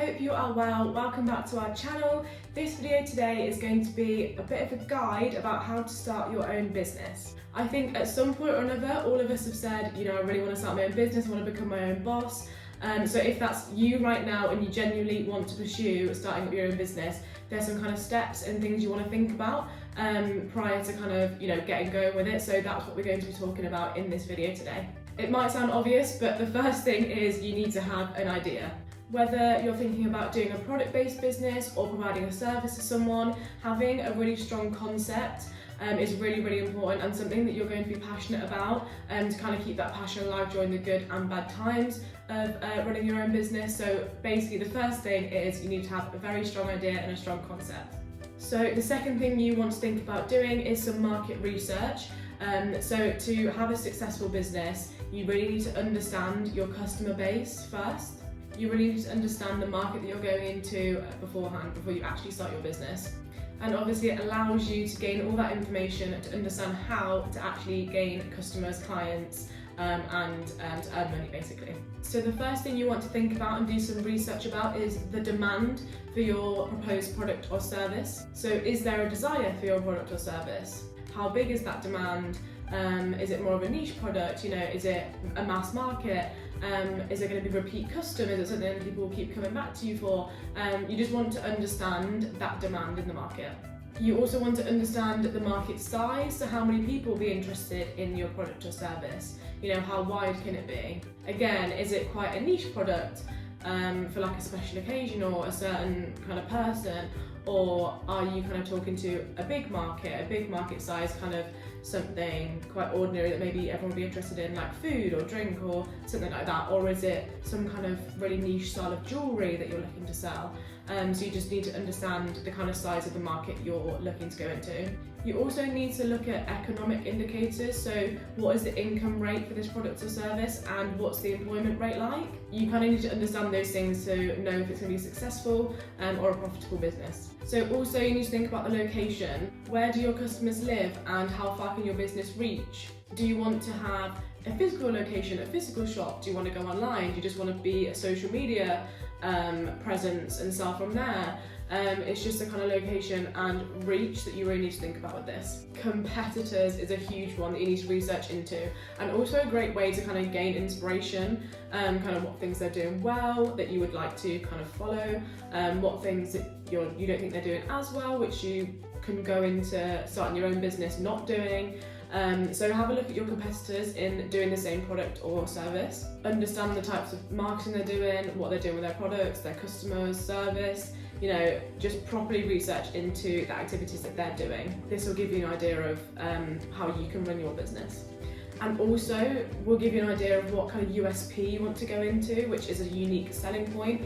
hope you are well. Welcome back to our channel. This video today is going to be a bit of a guide about how to start your own business. I think at some point or another, all of us have said, I really want to start my own business, I want to become my own boss. So if that's you right now and you genuinely want to pursue starting up your own business, there's some kind of steps and things you want to think about prior to getting going with it. So that's what we're going to be talking about in this video today. It might sound obvious, but the first thing is you need to have an idea. Whether you're thinking about doing a product-based business or providing a service to someone, having a really strong concept is really, really important and something that you're going to be passionate about to kind of keep that passion alive during the good and bad times of running your own business. So basically the first thing is you need to have a very strong idea and a strong concept. So the second thing you want to think about doing is some market research. So to have a successful business, you really need to understand your customer base first. You really need to understand the market that you're going into beforehand, before you actually start your business. And obviously it allows you to gain all that information to understand how to actually gain customers, clients, and to earn money basically. So the first thing you want to think about and do some research about is the demand for your proposed product or service. So is there a desire for your product or service? How big is that demand? Is it more of a niche product? Is it a mass market? Is it going to be repeat custom? Is it something that people will keep coming back to you for? You just want to understand that demand in the market. You also want to understand the market size, so how many people will be interested in your product or service? How wide can it be? Again, is it quite a niche product for like a special occasion or a certain kind of person? Or are you kind of talking to a big market size, kind of something quite ordinary that maybe everyone would be interested in, like food or drink or something like that? Or is it some kind of really niche style of jewellery that you're looking to sell? So you just need to understand the kind of size of the market you're looking to go into. You also need to look at economic indicators, so what is the income rate for this product or service and what's the employment rate like? You kind of need to understand those things to know if it's going to be successful or a profitable business. So also you need to think about the location. Where do your customers live and how far can your business reach? Do you want to have a physical location, a physical shop? Do you want to go online? Do you just want to be a social media presence and sell from there? It's just the kind of location and reach that you really need to think about with this. Competitors is a huge one that you need to research into, and also a great way to kind of gain inspiration, kind of what things they're doing well that you would like to kind of follow, what things that you don't think they're doing as well, which you can go into starting your own business not doing. So have a look at your competitors in doing the same product or service. Understand the types of marketing they're doing, what they're doing with their products, their customers, service. Just properly research into the activities that they're doing. This will give you an idea of how you can run your business. And also will give you an idea of what kind of USP you want to go into, which is a unique selling point.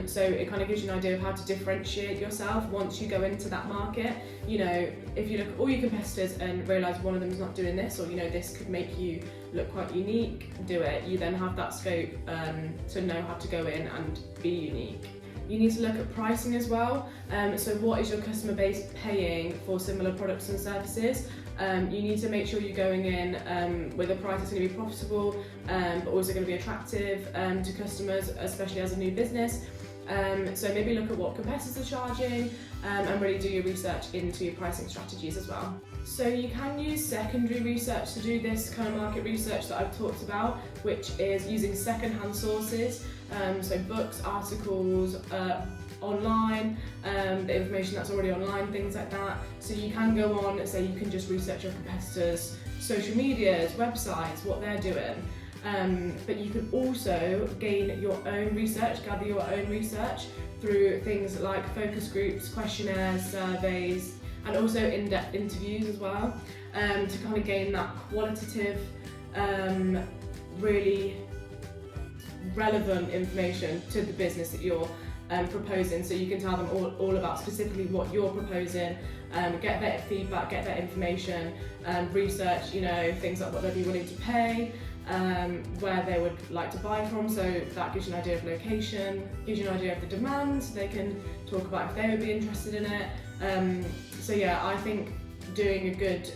So it kind of gives you an idea of how to differentiate yourself once you go into that market. If you look at all your competitors and realise one of them is not doing this, or this could make you look quite unique, do it. You then have that scope to know how to go in and be unique. You need to look at pricing as well. So what is your customer base paying for similar products and services? You need to make sure you're going in with a price that's going to be profitable, but also going to be attractive to customers, especially as a new business. So maybe look at what competitors are charging and really do your research into your pricing strategies as well. So you can use secondary research to do this kind of market research that I've talked about, which is using second-hand sources, so books, articles, online, the information that's already online, things like that. So you can go on and say you can just research your competitors' social medias, websites, what they're doing. But you can also gain your own research, gather your own research through things like focus groups, questionnaires, surveys, and also in-depth interviews as well, to kind of gain that qualitative, really relevant information to the business that you're proposing, so you can tell them all about specifically what you're proposing, get their feedback, get their information, research, things like what they'd be willing to pay, where they would like to buy from, so that gives you an idea of location, gives you an idea of the demand, so they can talk about if they would be interested in it. So yeah, I think doing a good,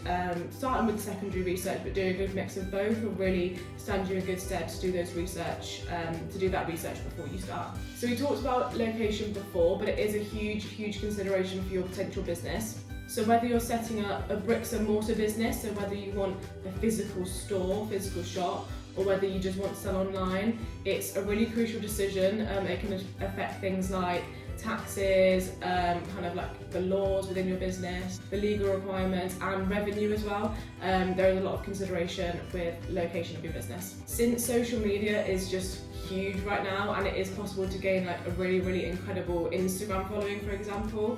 starting with the secondary research, but doing a good mix of both will really stand you in good stead to do those research, to do that research before you start. So we talked about location before, but it is a huge consideration for your potential business. So whether you're setting up a bricks and mortar business, so whether you want a physical store, physical shop, or whether you just want to sell online, it's a really crucial decision. It can affect things like taxes, kind of like the laws within your business, the legal requirements, and revenue as well. There is a lot of consideration with location of your business. Since social media is just huge right now, and it is possible to gain like a really incredible Instagram following, for example,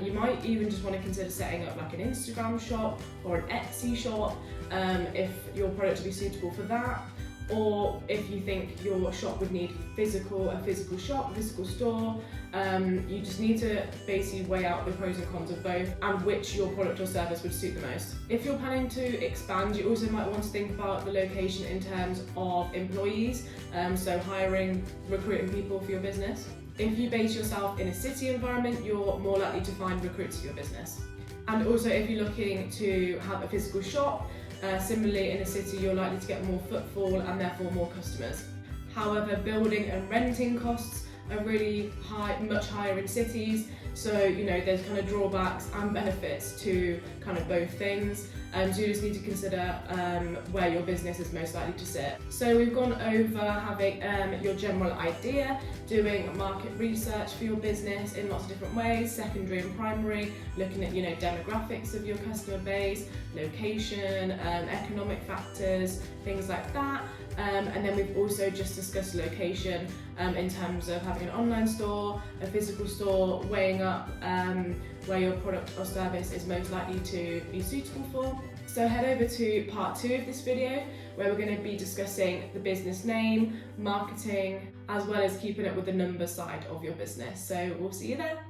you might even just want to consider setting up like an Instagram shop or an Etsy shop, if your product will be suitable for that. Or if you think your shop would need a physical shop, a physical store, you just need to basically weigh out the pros and cons of both and which your product or service would suit the most. If you're planning to expand, you also might want to think about the location in terms of employees, so hiring, recruiting people for your business. If you base yourself in a city environment, you're more likely to find recruits for your business. And also if you're looking to have a physical shop, similarly in a city you're likely to get more footfall and therefore more customers. However, building and renting costs are really high, much higher in cities, so there's kind of drawbacks and benefits to kind of both things, so you just need to consider where your business is most likely to sit. So we've gone over having your general idea, doing market research for your business in lots of different ways, secondary and primary, looking at demographics of your customer base, location, economic factors, things like that. And then we've also just discussed location in terms of having an online store, a physical store, weighing up where your product or service is most likely to be suitable for. So head over to part 2 of this video, where we're going to be discussing the business name, marketing, as well as keeping it with the number side of your business. So we'll see you there.